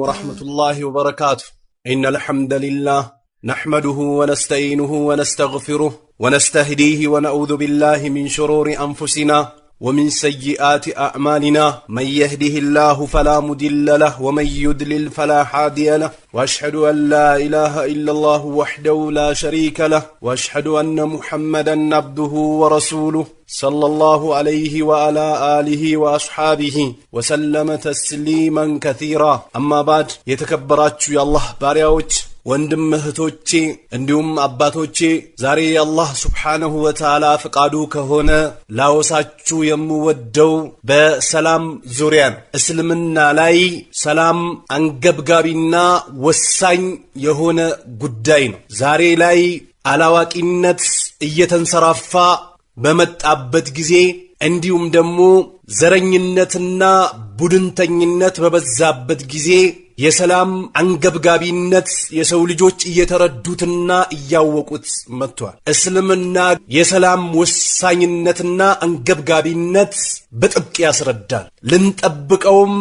ورحمة الله وبركاته. إن الحمد لله نحمده ونستعينه ونستغفره ونستهديه ونعوذ بالله من شرور أنفسنا ومن سيئات أعمالنا. من يهده الله فلا مضل له ومن يضلل فلا هادي له. وأشهد أن لا إله إلا الله وحده لا شريك له وأشهد أن محمدا عبده ورسوله صلى الله عليه وعلى آله وأصحابه وسلم تسليما كثيرا. أما بعد يتكبراتشو يا الله بارياوች ወንድም እህቶቼ እንዲሁም አባቶቼ ዛሬ አላህ Subhanahu Wa Ta'ala ፍቃዱ ከሆነ ላወሳችሁ የምወደው በሰላም ዙሪያ እስልምና ላይ ሰላም አንገብጋቢና ወሳኝ የሆነ ጉዳይ ነው። ዛሬ ላይ አላዋቂነት እየተንሰራፋ በመጣበት ጊዜ እንዲሁም ደግሞ ዘረኝነትና ቡድንተኝነት በበዛበት ጊዜ የሰላም አንገብጋቢነት የሰው ልጆች እየተረዱትና እያወቁት መጥቷል። እስልምና የሰላም ወሳኝነትና አንገብጋቢነት በጥብቅ ያስረዳል። ልንጠብቀውም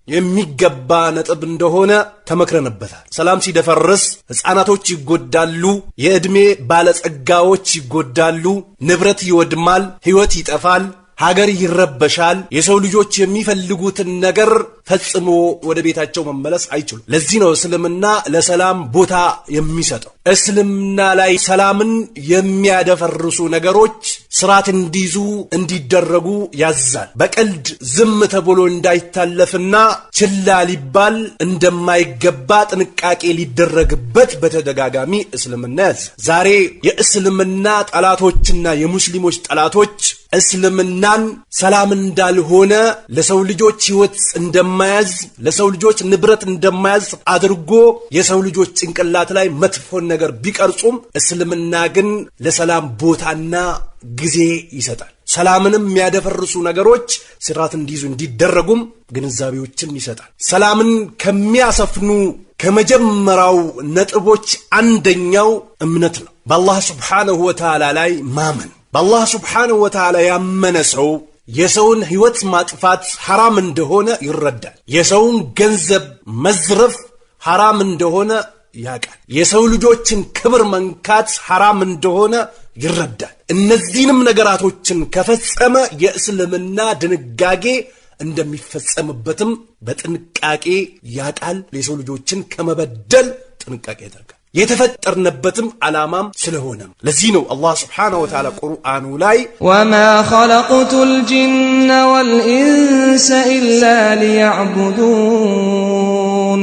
የሚገባ ነጥብ እንደሆነ ተመክረንበታል። ሰላም ሲደፈርስ ህፃናቶች ይጎዳሉ፣ የእድሜ ባለጸጋዎች ይጎዳሉ፣ ንብረት ይወድማል፣ ህይወት ይጠፋል፣ ሀገር ይረበሻል። የሰው ልጆች የሚፈልጉትን ነገር ፈጽሞ ወደ ቤታቸው መመለስ አይችሉም። ለዚህ ነው እስልምና ለሰላም ቦታ የሚሰጠው። እስልምና ላይ ሰላምን የሚያደፈርሱ ነገሮች ስርዓት እንዲይዙ እንዲደረጉ ያዛል። በቀልድ ዝም ተብሎ እንዳይታለፍና ችላ ሊባል እንደማይገባ ጥንቃቄ ሊደረግበት በተደጋጋሚ እስልምና ያዛል። ዛሬ የእስልምና ጠላቶችና የሙስሊሞች ጠላቶች እስልምናን ሰላም እንዳልሆነ ለሰው ልጆች ህይወት እንደማያዝ ለሰው ልጆች ንብረት እንደማያዝ አድርጎ የሰው ልጆች ጭንቅላት ላይ መጥፎን ነገር ቢቀርጹም እስልምና ግን ለሰላም ቦታና ጊዜ ይሰጣል። ሰላምንም የሚያደፈርሱ ነገሮች ስርዓት እንዲይዙ እንዲደረጉም ግንዛቤዎችን ይሰጣል። ሰላምን ከሚያሰፍኑ ከመጀመሪያው ነጥቦች አንደኛው እምነት ነው። በአላህ Subhanahu Wa Ta'ala ላይ ማመን። በአላህ Subhanahu Wa Ta'ala ያመነ ሰው የሰውን ህይወት ማጥፋት ሐራም እንደሆነ ይረዳል። የሰውን ገንዘብ መዝረፍ ሐራም እንደሆነ ያውቃል። የሰው ልጆችን ክብር መንካት ሐራም እንደሆነ ይረዳል። እነዚህንም ነገራቶችን ከፈጸመ የእስልምና ድንጋጌ እንደሚፈጸምበትም በጥንቃቄ ያውቃል። የሰው ልጆችን ከመበደል ጥንቃቄ ያደርጋል። የተፈጠርነበትም ዓላማም ስለሆነም ለዚህ ነው አላህ Subhanahu Wa Ta'ala ቁርአኑ ላይ وما خلقت الجن والإنس إلا ليعبدون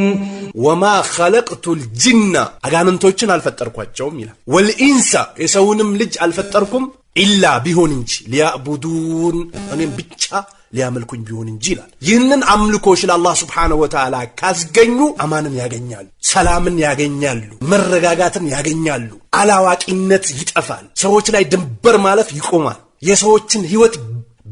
وما خلقت الجن አጋንንቶችን አልፈጠርኳቸውም ይላል። والإنس የሰውንም ልጅ አልፈጠርኩም ኢላ ቢሆን እንጂ ሊያዕቡዱን እኔም ብቻ ሊያመልኩኝ ቢሆን እንጂ ይላል። ይህንን አምልኮሽ ለአላህ Subhanahu Wa Ta'ala ካስገኙ አማንን ያገኛሉ፣ ሰላምን ያገኛሉ፣ መረጋጋትን ያገኛሉ፣ አላዋቂነት ይጠፋል፣ ሰዎች ላይ ድንበር ማለፍ ይቆማል፣ የሰዎችን ህይወት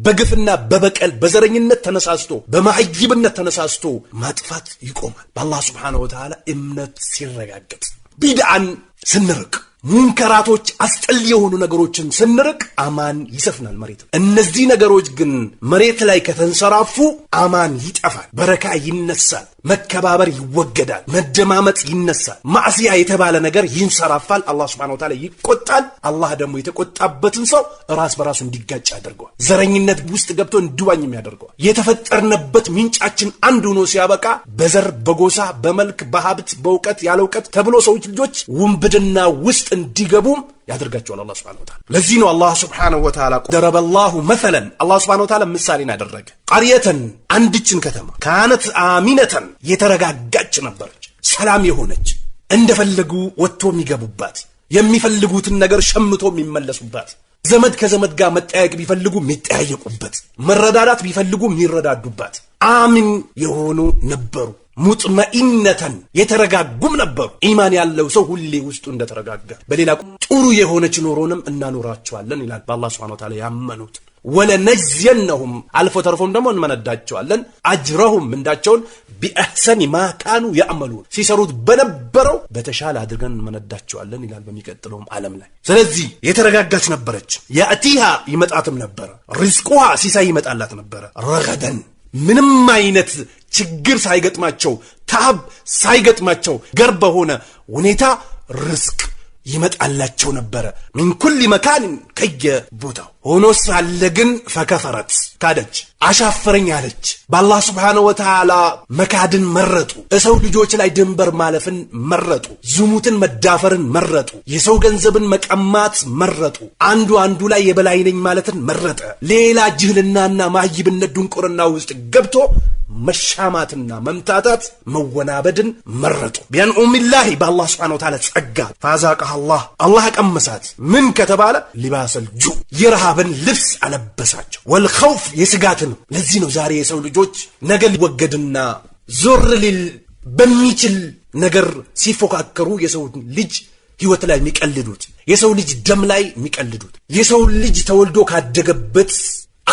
በግፍና በበቀል በዘረኝነት ተነሳስቶ በማህይብነት ተነሳስቶ ማጥፋት ይቆማል። በአላህ Subhanahu Wa Ta'ala እምነት ሲረጋገጥ ቢድዓን ስንርቅ ሙንከራቶች አስጠሊ የሆኑ ነገሮችን ስንርቅ አማን ይሰፍናል መሬት። እነዚህ ነገሮች ግን መሬት ላይ ከተንሰራፉ አማን ይጠፋል፣ በረካ ይነሳል፣ መከባበር ይወገዳል፣ መደማመጥ ይነሳል፣ ማዕሲያ የተባለ ነገር ይንሰራፋል። አላህ Subhanahu Wa Ta'ala ይቆጣል። አላህ ደግሞ የተቆጣበትን ሰው ራስ በራሱ እንዲጋጭ ያደርገዋል። ዘረኝነት ውስጥ ገብቶ እንዲዋኝም ያደርገዋል። የተፈጠርንበት ምንጫችን አንድ ሆኖ ሲያበቃ በዘር በጎሳ በመልክ በሀብት በእውቀት ያለ እውቀት ተብሎ ሰዎች ልጆች ውንብድና ውስጥ እንዲገቡም ያደርጋቸዋል አላህ Subhanahu Wa Ta'ala። ለዚህ ነው አላህ Subhanahu Wa Ta'ala ደረበላሁ መሰለን አላህ Subhanahu Wa Ta'ala ምሳሌን አደረገ። ቀርየተን አንድችን ከተማ ካነት አሚነተን የተረጋጋች ነበረች፣ ሰላም የሆነች፣ እንደፈለጉ ወጥቶ የሚገቡባት፣ የሚፈልጉትን ነገር ሸምቶ የሚመለሱባት፣ ዘመድ ከዘመድ ጋር መጠያየቅ ቢፈልጉ የሚጠያየቁበት፣ መረዳዳት ቢፈልጉ የሚረዳዱባት አሚን የሆኑ ነበሩ። ሙጥመኢነተን የተረጋጉም ነበሩ። ኢማን ያለው ሰው ሁሌ ውስጡ እንደተረጋጋ በሌላ ጥሩ የሆነች ኑሮንም እናኖራቸዋለን ይላል በአላህ Subhanahu Wa Ta'ala ያመኑት። ወለነዝየነሁም አልፎ ተርፎም ደግሞ እንመነዳቸዋለን አጅረሁም እንዳቸውን ቢአህሰን ማ ካኑ ያዕመሉን ሲሰሩት በነበረው በተሻለ አድርገን እንመነዳቸዋለን ይላል በሚቀጥለውም ዓለም ላይ። ስለዚህ የተረጋጋች ነበረች። ያእቲሃ ይመጣትም ነበር፣ ሪዝቁሃ ሲሳይ ይመጣላት ነበር፣ ረገደን ምንም አይነት ችግር ሳይገጥማቸው ታብ ሳይገጥማቸው ገር በሆነ ሁኔታ ርዝቅ ይመጣላቸው ነበር من كل مكان ከየቦታው ሆኖ ሳለ ግን ፈከፈረት ካደች አሻፈረኝ አለች በአላህ Subhanahu Wa Ta'ala መካድን መረጡ እሰው ልጆች ላይ ድንበር ማለፍን መረጡ ዝሙትን መዳፈርን መረጡ የሰው ገንዘብን መቀማት መረጡ አንዱ ላይ የበላይ ነኝ ማለትን መረጠ ሌላ ጅህልናና ማይብነት ድንቁርና ውስጥ ገብቶ መሻማትና መምታታት መወናበድን መረጡ ቢአንኡሚላሂ በአላህ Subhanahu Wa Ta'ala ጸጋ فازاقها الله ቀመሳት ምን ከተባለ ሊባሰል ጁ የረሃብን ልብስ አለበሳቸው والخوف የስጋትን ለዚህ ነው ዛሬ የሰው ልጆች ነገ ሊወገድና ዞር ሊል በሚችል ነገር ሲፎካከሩ የሰው ልጅ ህይወት ላይ የሚቀልዱት የሰው ልጅ ደም ላይ የሚቀልዱት የሰው ልጅ ተወልዶ ካደገበት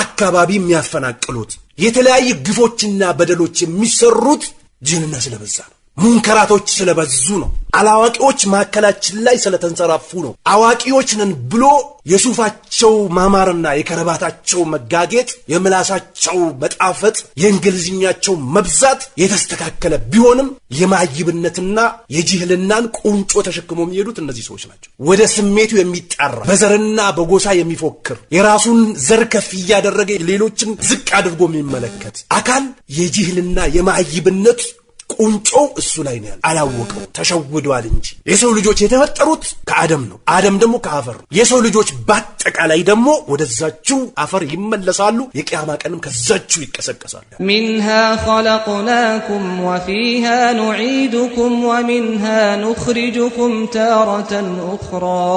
አካባቢ የሚያፈናቅሉት የተለያየ ግፎችና በደሎች የሚሰሩት ጅንና ስለበዛ ነው ሙንከራቶች ስለበዙ ነው አላዋቂዎች ማከላችን ላይ ስለተንሰራፉ ነው አዋቂዎች ነን ብሎ የሱፋቸው ማማርና የከረባታቸው መጋጌጥ የምላሳቸው መጣፈጥ የእንግሊዝኛቸው መብዛት የተስተካከለ ቢሆንም የማይብነትና የጅህልናን ቁንጮ ተሸክሞ የሚሄዱት እነዚህ ሰዎች ናቸው ወደ ስሜቱ የሚጣራ በዘርና በጎሳ የሚፎክር የራሱን ዘር ከፍ ያደረገ ሌሎችን ዝቅ አድርጎ የሚመለከት አካል የጅህልና የማይብነት ቁንጮ እሱ ላይ ነው አላወቀው ተሸውዷል እንጂ የሰው ልጆች የተፈጠሩት ከአደም ነው አደም ደግሞ ከአፈር የሰው ልጆች በአጠቃላይ ደግሞ ወደዛችሁ አፈር ይመለሳሉ የቂያማ ቀንም ከዛችሁ ይቀሰቀሳሉ منها خلقناكم وفيها نعيدكم ومنها نخرجكم تارة أخرى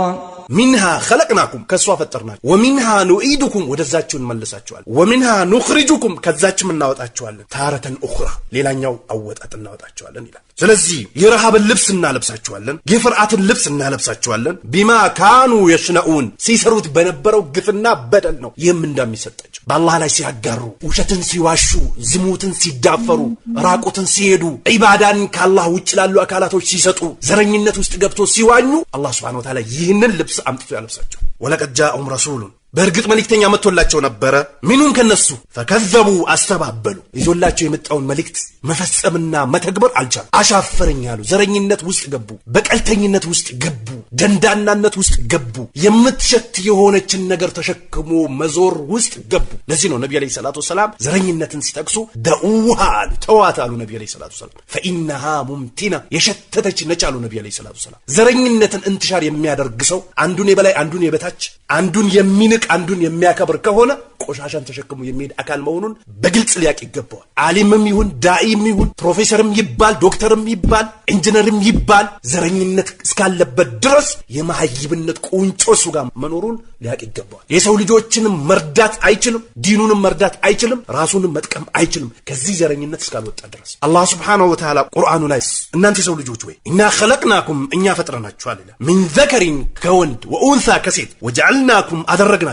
منها خلقناكم كسوا فطرناكم ومنها نعيدكم ወደዛችሁ እንመለሳችኋለን ومنها نخرجكم ከዛችሁ እናወጣችኋለን تارة أخرى ሌላኛው አወጣጥ እናወጣችኋለን ይላል ስለዚህ የረሃብን ልብስ እናለብሳችኋለን የፍርሃትን ልብስ እናለብሳችኋለን بما كانوا يشنؤون ሲሰሩት በነበረው ግፍና በደል ነው ይህም እንደሚሰጣቸው በአላህ ላይ ሲያጋሩ ውሸትን ሲዋሹ ዝሙትን ሲዳፈሩ ራቁትን ሲሄዱ ዒባዳን ከአላህ ውጭ ላሉ አካላቶች ሲሰጡ ዘረኝነት ውስጥ ገብቶ ሲዋኙ አላህ Subhanahu Wa Ta'ala ይህንን ልብስ አምጥቶ ያለብሳቸው ወለቀድ ጃአሁም ረሱሉን በእርግጥ መልእክተኛ መጥቶላቸው ነበር ምኑን ከነሱ ፈከዘቡ አስተባበሉ ይዞላቸው የመጣውን መልእክት መፈጸምና መተግበር አልቻሉ አሻፈረኝ አሉ ዘረኝነት ውስጥ ገቡ በቀልተኝነት ውስጥ ገቡ ደንዳናነት ውስጥ ገቡ የምትሸት የሆነችን ነገር ተሸክሞ መዞር ውስጥ ገቡ ለዚህ ነው ነብዩ አለይሂ ሰላቱ ሰላም ዘረኝነትን ሲጠቅሱ ደኡሃ ተዋታሉ ነብዩ አለይሂ ሰላቱ ሰላም فانها ممتنه የሸተተች ነች አሉ ነብዩ አለይሂ ሰላቱ ሰላም ዘረኝነትን እንትሻር የሚያደርግ ሰው አንዱን የበላይ አንዱን የበታች አንዱን የሚንቅ አንዱን የሚያከብር ከሆነ ቆሻሻን ተሸክሞ የሚሄድ አካል መሆኑን በግልጽ ሊያቅ ይገባዋል ዓሊምም ይሁን ዳኢም ይሁን ፕሮፌሰርም ይባል ዶክተርም ይባል ኢንጂነርም ይባል ዘረኝነት እስካለበት ድረስ የማህይብነት ቁንጮ እሱ ጋር መኖሩን ሊያቅ ይገባዋል የሰው ልጆችን መርዳት አይችልም ዲኑንም መርዳት አይችልም ራሱንም መጥቀም አይችልም ከዚህ ዘረኝነት እስካልወጣ ድረስ አላህ Subhanahu Wa Ta'ala ቁርአኑ ላይ እናንተ የሰው ልጆች ወይ ኢና خلقناكم እኛ ፈጥረናችኋል ይላል من ذكر ከወንድ وانثى ከሴት وجعلناكم አደረግናችሁ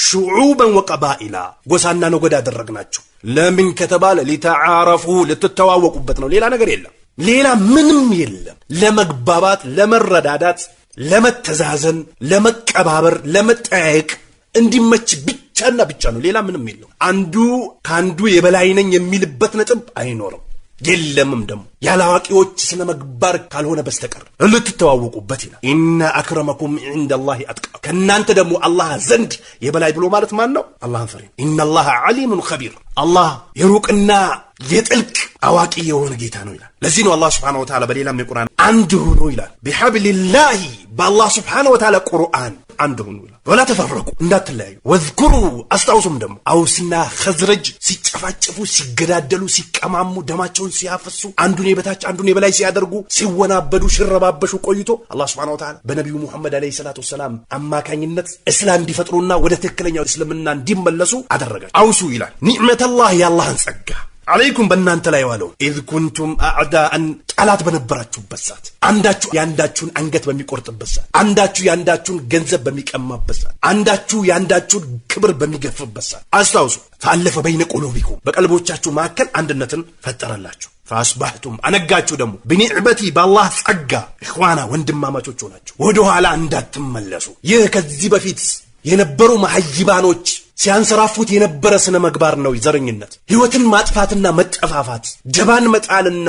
شعوبا وقبائلا ጎሳና ነገድ አደረግናችሁ ለምን ከተባለ لتعارفوا ልትተዋወቁበት ነው ሌላ ነገር የለም ሌላ ምንም የለም ለመግባባት ለመረዳዳት ለመተዛዘን ለመቀባበር ለመጠያየቅ እንዲመች ብቻና ብቻ ነው ሌላ ምንም የለም አንዱ ካንዱ የበላይ ነኝ የሚልበት ነጥብ አይኖርም የለምም ደሞ ያላዋቂዎች ስነ መግባር ካልሆነ በስተቀር ልትተዋወቁበት ይላል ኢነ አክረመኩም ዒንደላሂ አትቃኩም ከናንተ ደሞ አላህ ዘንድ የበላይ ብሎ ማለት ማን ነው አላህን ፈሪ ኢነላህ ዓሊሙን ኸቢር አላህ የሩቅና የጥልቅ አዋቂ የሆነ ጌታ ነው ይላል ለዚህ ነው አላህ Subhanahu Wa Ta'ala በሌላም የቁርአን አንድ ሆኖ ይላል ቢሐብሊላሂ በአላህ Subhanahu Wa Ta'ala ቁርአን አንድ ሆኖ ይላል ወላ ተፈረቁ እንዳትለያዩ ወዝኩሩ አስታውሱም ደሞ አውስና ኸዝረጅ ሲጨፋጨፉ ሲገዳደሉ ሲቀማሙ ደማቸውን ሲያፈሱ አንዱን የበታች አንዱን የበላይ ሲያደርጉ ሲወናበዱ ሽረባበሹ ቆይቶ አላህ Subhanahu Wa Ta'ala በነብዩ መሐመድ አለይሂ ሰላቱ ሰላም አማካኝነት እስላም እንዲፈጥሩና ወደ ትክክለኛው እስልምና እንዲመለሱ አደረጋቸው አውሱ ይላል ኒዕመተላህ ያላህን ጸጋ عليكم በእናንተ ላይ ዋለው اذ كنتم اعداء ጠላት በነበራችሁበት ሰዓት አንዳችሁ ያንዳችሁን አንገት በሚቆርጥበት ሰዓት አንዳችሁ ያንዳችሁን ገንዘብ በሚቀማበት ሰዓት አንዳችሁ ያንዳችሁን ክብር በሚገፍበት ሰዓት አስታውሱ فالف بين قلوبكم በቀልቦቻችሁ መካከል አንድነትን ፈጠረላችሁ فاصبحتم አነጋችሁ ደግሞ በኒዕመቲ በአላህ ጸጋ اخوانا ወንድማማቾች ሆናችሁ ወደ ኋላ እንዳትመለሱ ይህ ከዚህ በፊት የነበሩ ማህይባኖች ሲያንሰራፉት የነበረ ስነ ምግባር ነው ዘረኝነት። ህይወትን ማጥፋትና መጠፋፋት፣ ጀባን መጣልና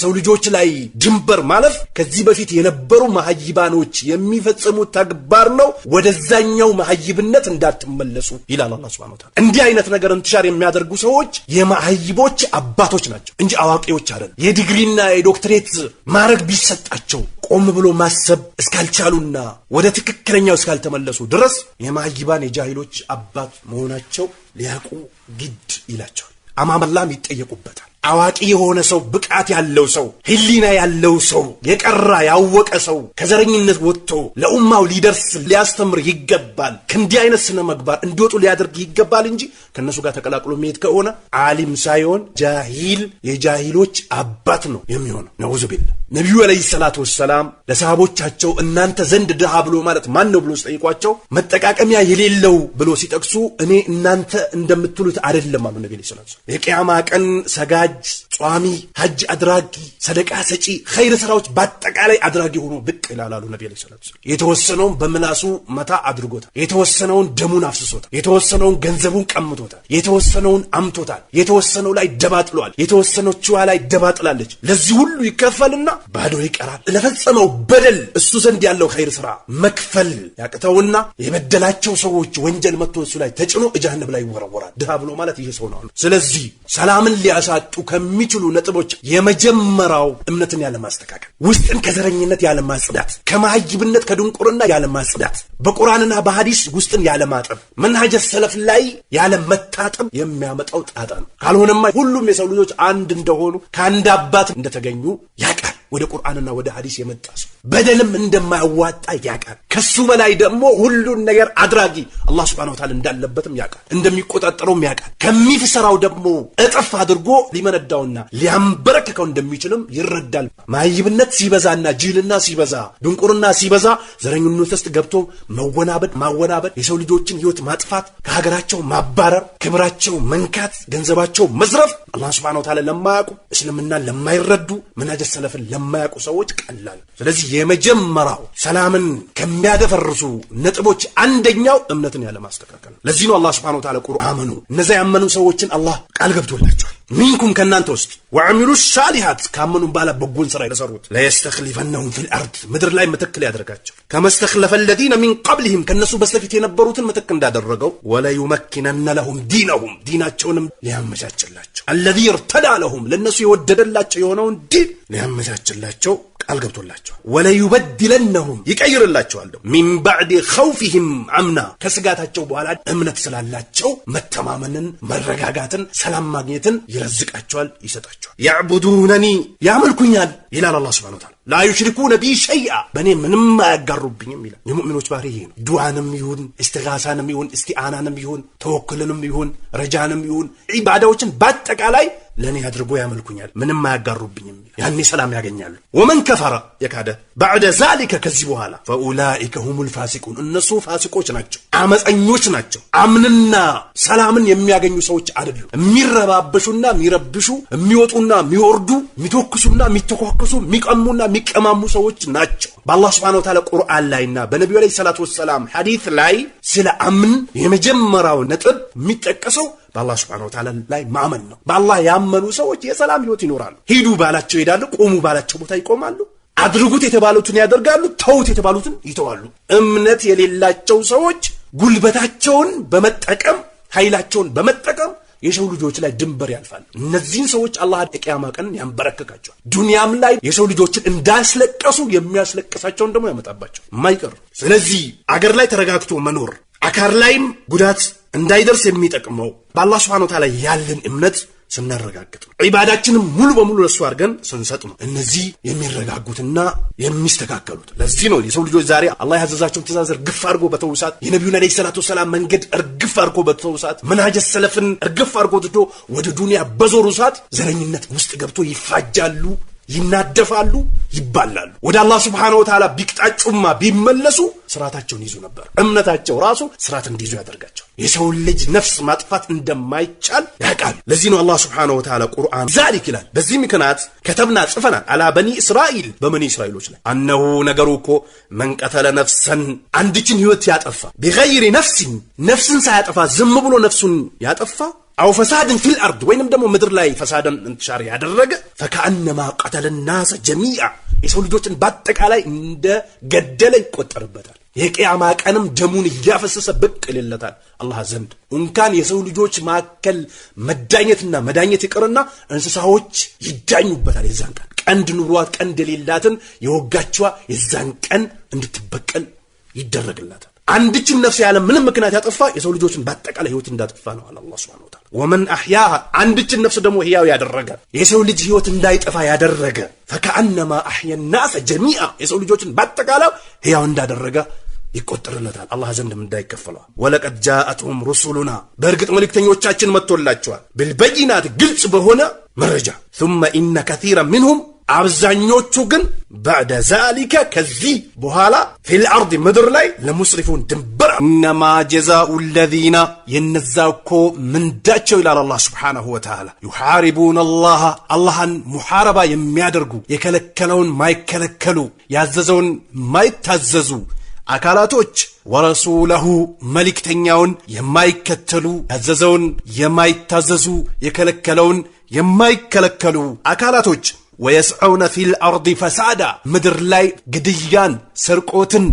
ሰው ልጆች ላይ ድንበር ማለፍ ከዚህ በፊት የነበሩ መሐይባኖች የሚፈጽሙት ተግባር ነው። ወደዛኛው መሐይብነት እንዳትመለሱ ይላል አላህ Subhanahu Wa Ta'ala። እንዲህ አይነት ነገር እንትሻር የሚያደርጉ ሰዎች የመሐይቦች አባቶች ናቸው እንጂ አዋቂዎች አይደሉም። የዲግሪና የዶክትሬት ማዕረግ ቢሰጣቸው ቆም ብሎ ማሰብ እስካልቻሉና ወደ ትክክለኛው እስካልተመለሱ ድረስ የመሐይባን የጃሂሎች አባት መሆናቸው ሊያውቁ ግድ ይላቸዋል። አማመላም ይጠየቁበታል። አዋቂ የሆነ ሰው፣ ብቃት ያለው ሰው፣ ህሊና ያለው ሰው፣ የቀራ ያወቀ ሰው ከዘረኝነት ወጥቶ ለኡማው ሊደርስ ሊያስተምር ይገባል። ከእንዲህ አይነት ስነ ምግባር እንዲወጡ ሊያደርግ ይገባል እንጂ ከነሱ ጋር ተቀላቅሎ መሄድ ከሆነ ዓሊም ሳይሆን ጃሂል፣ የጃሂሎች አባት ነው የሚሆነው። ነውዙ ቢላህ። ነብዩ አለይሂ ሰላቱ ወሰላም ለሰሃቦቻቸው እናንተ ዘንድ ድሃ ብሎ ማለት ማን ነው ብሎ ሲጠይቋቸው መጠቃቀሚያ የሌለው ብሎ ሲጠቅሱ እኔ እናንተ እንደምትሉት አይደለም አሉ ነብዩ ሰለላሁ ዐለይሂ ወሰለም። የቂያማ ቀን ሰጋጅ፣ ጿሚ፣ ሐጅ አድራጊ፣ ሰደቃ ሰጪ፣ ኸይር ስራዎች በአጠቃላይ አድራጊ ሆኖ ብቅ ይላሉ ነብዩ ሰለላሁ ዐለይሂ ወሰለም። የተወሰነውን በምላሱ መታ አድርጎታል፣ የተወሰነውን ደሙን አፍስሶታል፣ የተወሰነውን ገንዘቡን ቀምቶታል፣ የተወሰነውን አምቶታል፣ የተወሰነው ላይ ደባጥሏል፣ የተወሰነችዋ ላይ ደባጥላለች። ለዚህ ሁሉ ይከፈልና ባዶ ይቀራል። ለፈጸመው በደል እሱ ዘንድ ያለው ኸይር ስራ መክፈል ያቅተውና የበደላቸው ሰዎች ወንጀል መጥቶ እሱ ላይ ተጭኖ ጀሃነም ላይ ይወረወራል። ድሃ ብሎ ማለት ይሄ ሰው ነው። ስለዚህ ሰላምን ሊያሳጡ ከሚችሉ ነጥቦች የመጀመሪያው እምነትን ያለ ማስተካከል፣ ውስጥን ከዘረኝነት ያለ ማጽዳት፣ ከመሐይብነት ከድንቁርና ያለ ማጽዳት፣ በቁርአንና በሐዲስ ውስጥን ያለ ማጠብ፣ መንሃጀ ሰለፍ ላይ ያለ መታጠብ የሚያመጣው ጣጣ ነው። ካልሆነማ ሁሉም የሰው ልጆች አንድ እንደሆኑ ከአንድ አባት እንደተገኙ ያቃል። ወደ ቁርአንና ወደ ሐዲስ የመጣ ሰው በደልም እንደማያዋጣ ያቃል። ከሱ በላይ ደግሞ ሁሉን ነገር አድራጊ አላህ Subhanahu Wa Ta'ala እንዳለበትም ያቃል፣ እንደሚቆጣጠረውም ያቃል። ከሚፈሰራው ደግሞ እጥፍ አድርጎ ሊመነዳውና ሊያንበረክከው እንደሚችልም ይረዳል። ማይብነት ሲበዛና ጅልና ሲበዛ፣ ድንቁርና ሲበዛ ዘረኝነት ውስጥ ገብቶ ማወናበድ፣ የሰው ልጆችን ህይወት ማጥፋት፣ ከሀገራቸው ማባረር፣ ክብራቸው መንካት፣ ገንዘባቸው መዝረፍ አላህ Subhanahu Wa Ta'ala ለማያውቁ እስልምና ለማይረዱ መንሃጀ ሰለፍን ለማያውቁ ሰዎች ቀላል። ስለዚህ የመጀመሪያው ሰላምን ከሚያደፈርሱ ነጥቦች አንደኛው እምነትን ያለ ማስተካከል ነው። ለዚህ ነው አላህ Subhanahu Wa Ta'ala ቁርአኑ እነዛ ያመኑ ሰዎችን አላህ ቃል ገብቶላቸዋል። ሚንኩም ከናንተ ውስጥ ወዐሚሉ ሷሊሃት ካመኑ ባላ በጎን ስራ የሰሩት ለየስተኽሊፈነሁም ፊል አርድ ምድር ላይ መተክል ያደርጋቸው ከመስተኽለፈ الذين من قبلهم ከነሱ በስተፊት የነበሩትን መተክ እንዳደረገው ወለዩመኪነነ ለሁም ዲነሁም ዲናቸውንም ሊያመቻችላቸው الذي ارتدى لهم ለነሱ የወደደላቸው የሆነውን ዲን ሊያመቻችላቸው ቃል ገብቶላቸዋል። ወለዩበድለነሁም ይቀይርላቸዋል ሚን ባዕድ ኸውፊሂም አምና ከስጋታቸው በኋላ እምነት ስላላቸው መተማመንን፣ መረጋጋትን፣ ሰላም ማግኘትን ይረዝቃቸዋል፣ ይሰጣቸዋል። ያዕቡዱነኒ ያመልኩኛል ይላል አላህ Subhanahu Wa Ta'ala። ላ ዩሽሪኩነ ቢ ሸይአ በእኔ ምንም አያጋሩብኝም ይላል። የሙእሚኖች ባህሪ ይሄ ነው። ዱዓንም ይሁን እስቲጋሳንም ይሁን እስቲአናንም ይሁን ተወክልንም ይሁን ረጃንም ይሁን ዒባዳዎችን በአጠቃላይ ለኔ አድርጎ ያመልኩኛል፣ ምንም አያጋሩብኝም። ያኔ ሰላም ያገኛሉ። ወመን ከፈረ የካደ بعد ذلك ከዚህ በኋላ فاولئك هم الفاسقون እነሱ ፋሲቆች ናቸው፣ አመፀኞች ናቸው። አምንና ሰላምን የሚያገኙ ሰዎች አይደሉም። የሚረባበሹና የሚረብሹ፣ የሚወጡና የሚወርዱ፣ የሚተኩሱና የሚተኳከሱ፣ የሚቀሙና የሚቀማሙ ሰዎች ናቸው። በአላህ Subhanahu Wa Ta'ala ቁርአን ላይና በነብዩ አለይሂ ሰላቱ ወሰለም ሐዲስ ላይ ስለ አምን የመጀመሪያው ነጥብ የሚጠቀሰው በአላህ Subhanahu Wa Ta'ala ላይ ማመን ነው። በአላህ ያመኑ ሰዎች የሰላም ህይወት ይኖራሉ። ሂዱ ባላቸው ይሄዳሉ፣ ቆሙ ባላቸው ቦታ ይቆማሉ፣ አድርጉት የተባሉትን ያደርጋሉ፣ ተውት የተባሉትን ይተዋሉ። እምነት የሌላቸው ሰዎች ጉልበታቸውን በመጠቀም ኃይላቸውን በመጠቀም የሰው ልጆች ላይ ድንበር ያልፋሉ። እነዚህን ሰዎች አላህ በቂያማ ቀን ያንበረከካቸዋል። ዱንያም ላይ የሰው ልጆችን እንዳስለቀሱ የሚያስለቅሳቸውን ደግሞ ያመጣባቸው ማይቀር። ስለዚህ አገር ላይ ተረጋግቶ መኖር አካር ላይም ጉዳት እንዳይደርስ የሚጠቅመው በአላህ Subhanahu Wa Ta'ala ያለን እምነት ስናረጋግጥ ነው። ዒባዳችንም ሙሉ በሙሉ ለሱ አድርገን ስንሰጥ ነው እነዚህ የሚረጋጉትና የሚስተካከሉት። ለዚህ ነው የሰው ልጆች ዛሬ አላህ ያዘዛቸውን ትእዛዝ እርግፍ አድርጎ በተውሳት የነብዩን አለይሂ ሰላቱ ወሰላም መንገድ እርግፍ አድርጎ በተውሳት መንሃጀ ሰለፍን እርግፍ አድርጎ ትቶ ወደ ዱንያ በዞሩ ሰዓት ዘረኝነት ውስጥ ገብቶ ይፋጃሉ፣ ይናደፋሉ ይባላሉ ወደ አላህ Subhanahu Wa Ta'ala ቢቅጣጩማ ቢመለሱ ስራታቸውን ይዙ ነበር እምነታቸው ራሱ ስራት እንዲይዙ ያደርጋቸው የሰው ልጅ ነፍስ ማጥፋት እንደማይቻል ያቃል ለዚህ ነው አላህ Subhanahu Wa Ta'ala ቁርአን ዛሊክ ይላል በዚህ ምክንያት ከተብና ጽፈናል አላ በኒ እስራኤል በመኒ እስራኤሎች ላይ አነሁ ነገሩኮ መን ቀተለ ነፍሰን አንድችን ህይወት ያጠፋ بغير ነፍስን ሳያጠፋ ዝም ብሎ ነፍሱን ያጠፋ أو فساد في الأرض وينم دمو مدر لاي فسادا انتشار يادرق فكأنما قتل الناس جميعا يسول جوتن باتك علي اند قدل يقتر بدل هيك اعما كانم دمون يافسس بك للتان الله زند ان كان يسول جوت ماكل مدانيتنا مدانيت يقرنا انسساوچ يدانيو بدل يزان كان قند نوروات قند ليلاتن يوغاچوا يزان كان እንድትበቀል ይደረግላታል አንድችን ነፍስ ያለ ምንም ምክንያት ያጠፋ የሰው ልጆችን ባጠቃላይ ህይወት እንዳጠፋ ነው አላህ Subhanahu Wa Ta'ala ወመን አህያሃ አንድችን ነፍስ ደግሞ ህያው ያደረገ የሰው ልጅ ህይወት እንዳይጠፋ ያደረገ فكأنما أحيا الناس جميعا የሰው ልጆችን ባጠቃላይ ህያው እንዳደረገ ይቆጠርለታል አላህ ዘንድም እንዳይከፈለው ወለቀድ ጃአቱም ሩሱሉና በርግጥ መልእክተኞቻችን መጥቶላቸዋል بالبينات ግልጽ በሆነ መረጃ ثم إن كثيرا منهم አብዛኞቹ ግን بعد ذلك ከዚህ በኋላ في الارض ምድር ላይ ለሙስሪፉን ድንበር انما جزاء الذين ينزاكو ምንዳቸው ይላል አላህ Subhanahu Wa Ta'ala يحاربون الله አላህን ሙሐረባ የሚያደርጉ የከለከለውን ማይከለከሉ ያዘዘውን ማይታዘዙ አካላቶች ወረሱለሁ መልእክተኛውን የማይከተሉ ያዘዘውን የማይታዘዙ የከለከለውን የማይከለከሉ አካላቶች ويسعون في الأرض فسادا مدر لاي قديان سرقوتن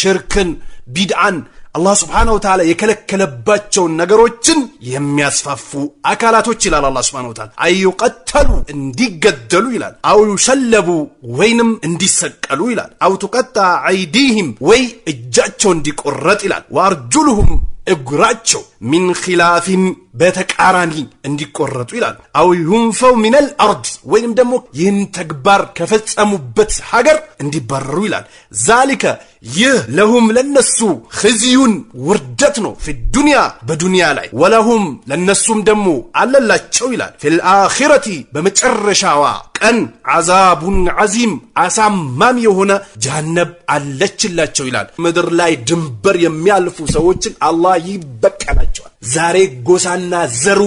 شركن بدعان الله سبحانه وتعالى يكلكلباتشون نغروچن يمياسفافو አካላቶች ይላል الله سبحانه وتعالى አይቀተሉ እንዲገደሉ ይላል አው ይሰለቡ ወይንም እንዲሰቀሉ ይላል አው تقطع ايديهم ወይ እጃቸው እንዲቆረጥ ይላል وارجلهم እግራቸው من خلاف በተቃራኒ እንዲቆረጡ ይላል አው ينفوا من الارض ወይንም ደግሞ ይህን ተግባር ከፈጸሙበት ሀገር እንዲባረሩ ይላል ذلك ይህ ለሁም ለነሱ خزيون ውርደት ነው في الدنيا በዱንያ ላይ ወለሁም ለነሱም ደግሞ አለላቸው ይላል في الاخره በመጨረሻዋ ቀን عذاب عظيم አሳማሚ የሆነ ጀሃነም አለችላቸው ይላል ምድር ላይ ድንበር የሚያልፉ ሰዎችን አላህ ይበቀላቸዋል ዛሬ ጎሳና ዘሩ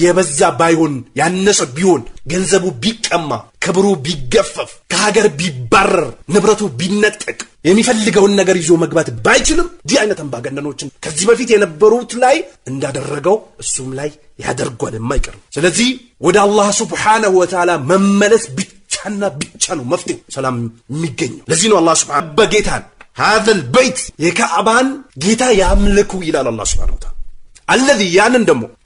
የበዛ ባይሆን ያነሰ ቢሆን ገንዘቡ ቢቀማ ክብሩ ቢገፈፍ ከሀገር ቢባረር ንብረቱ ቢነጠቅ የሚፈልገውን ነገር ይዞ መግባት ባይችልም ዲ አይነት አምባገነኖችን ከዚህ በፊት የነበሩት ላይ እንዳደረገው እሱም ላይ ያደርጓል የማይቀር ስለዚህ ወደ አላህ Subhanahu Wa Ta'ala መመለስ ብቻና ብቻ ነው መፍትሄ ሰላም የሚገኘው ለዚህ ነው አላህ Subhanahu በጌታን هذا البيت የካዕባን ጌታ ያምልኩ ይላል አላህ Subhanahu Wa Ta'ala الذي ያንን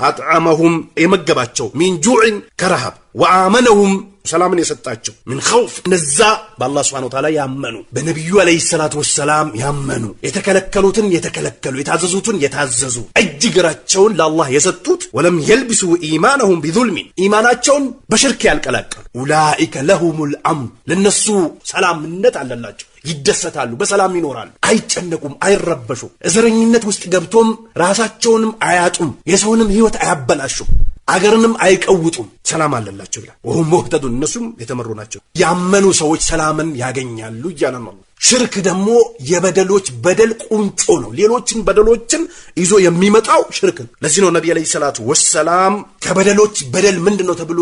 አጥዓመሁም የመገባቸው من جوع كرهب وآمنهم ሰላምን የሰጣቸው من خوف ነዛ በአላህ Subhanahu Wa Ta'ala ያመኑ በነብዩ አለይሂ ሰላቱ ወሰላም ያመኑ የተከለከሉትን የተከለከሉ የታዘዙትን የታዘዙ እጅግራቸውን ለአላህ የሰጡት ወለም يلبسوا ايمانهم بظلم ኢማናቸውን በሽርክ ያልቀላቀሉ اولئك لهم الامن ለነሱ ሰላምነት አለላቸው ይደሰታሉ በሰላም ይኖራሉ አይጨነቁም አይረበሹ እዘረኝነት ውስጥ ገብቶም ራሳቸውንም አያጡም የሰውንም ህይወት አያበላሹም አገርንም አይቀውጡም ሰላም አለላቸው ይላል ወሁም ሙህተዱን እነሱም የተመሩ ናቸው ያመኑ ሰዎች ሰላምን ያገኛሉ ይላል ነው ሽርክ ደግሞ የበደሎች በደል ቁንጮ ነው ሌሎችን በደሎችን ይዞ የሚመጣው ሽርክ ለዚህ ነው ነብዩ አለይሂ ሰላቱ ወሰላም ከበደሎች በደል ምንድነው ተብሎ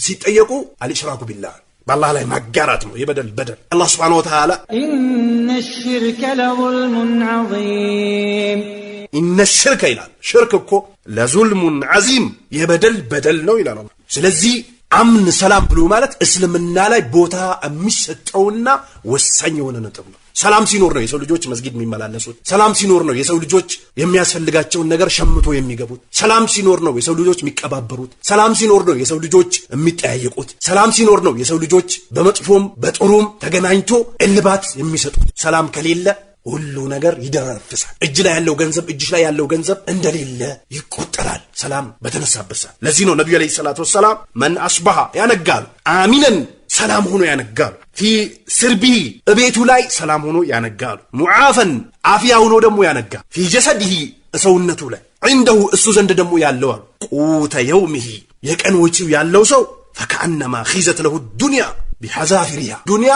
ሲጠየቁ አልሽራኩ ቢላህ بالله لا مغارات ነው የበደል በደል الله سبحانه وتعالى ان الشرك لظلم عظيم ان الشرك ይላል ሽርክ እኮ ለظلم عظيم የበደል በደል ነው ይላል ስለዚህ አምን ሰላም ብሎ ማለት እስልምና ላይ ቦታ የሚሰጠውና ወሳኝ የሆነ ነጥብ ነው ሰላም ሲኖር ነው የሰው ልጆች መስጊድ የሚመላለሱት ሰላም ሲኖር ነው የሰው ልጆች የሚያስፈልጋቸው ነገር ሸምቶ የሚገቡት ሰላም ሲኖር ነው የሰው ልጆች የሚቀባበሩት ሰላም ሲኖር ነው የሰው ልጆች የሚጠያየቁት ሰላም ሲኖር ነው የሰው ልጆች በመጥፎም በጥሩም ተገናኝቶ እልባት የሚሰጡት ሰላም ከሌለ ሁሉ ነገር ይደራርፍሳል እጅ ላይ ያለው ገንዘብ እንደሌለ ይቆጠራል ሰላም በተነሳበሳ ለዚህ ነው ነብዩ አለይሂ ሰላቱ ወሰላም ማን አስባሃ ያነጋል አሚነን ሰላም ሆኖ ያነጋሉ في سربي እቤቱ ላይ ሰላም ሆኖ ያነጋሉ ሙዓፈን አፊያ ሆኖ ደግሞ ያነጋሉ في جسده ሰውነቱ ላይ عنده እሱ ዘንድ ደግሞ ያለው ቁተ يومه የቀን ወጪው ያለው ሰው فكأنما خيزت له الدنيا ቢሐዛፊሪሃ ዱንያ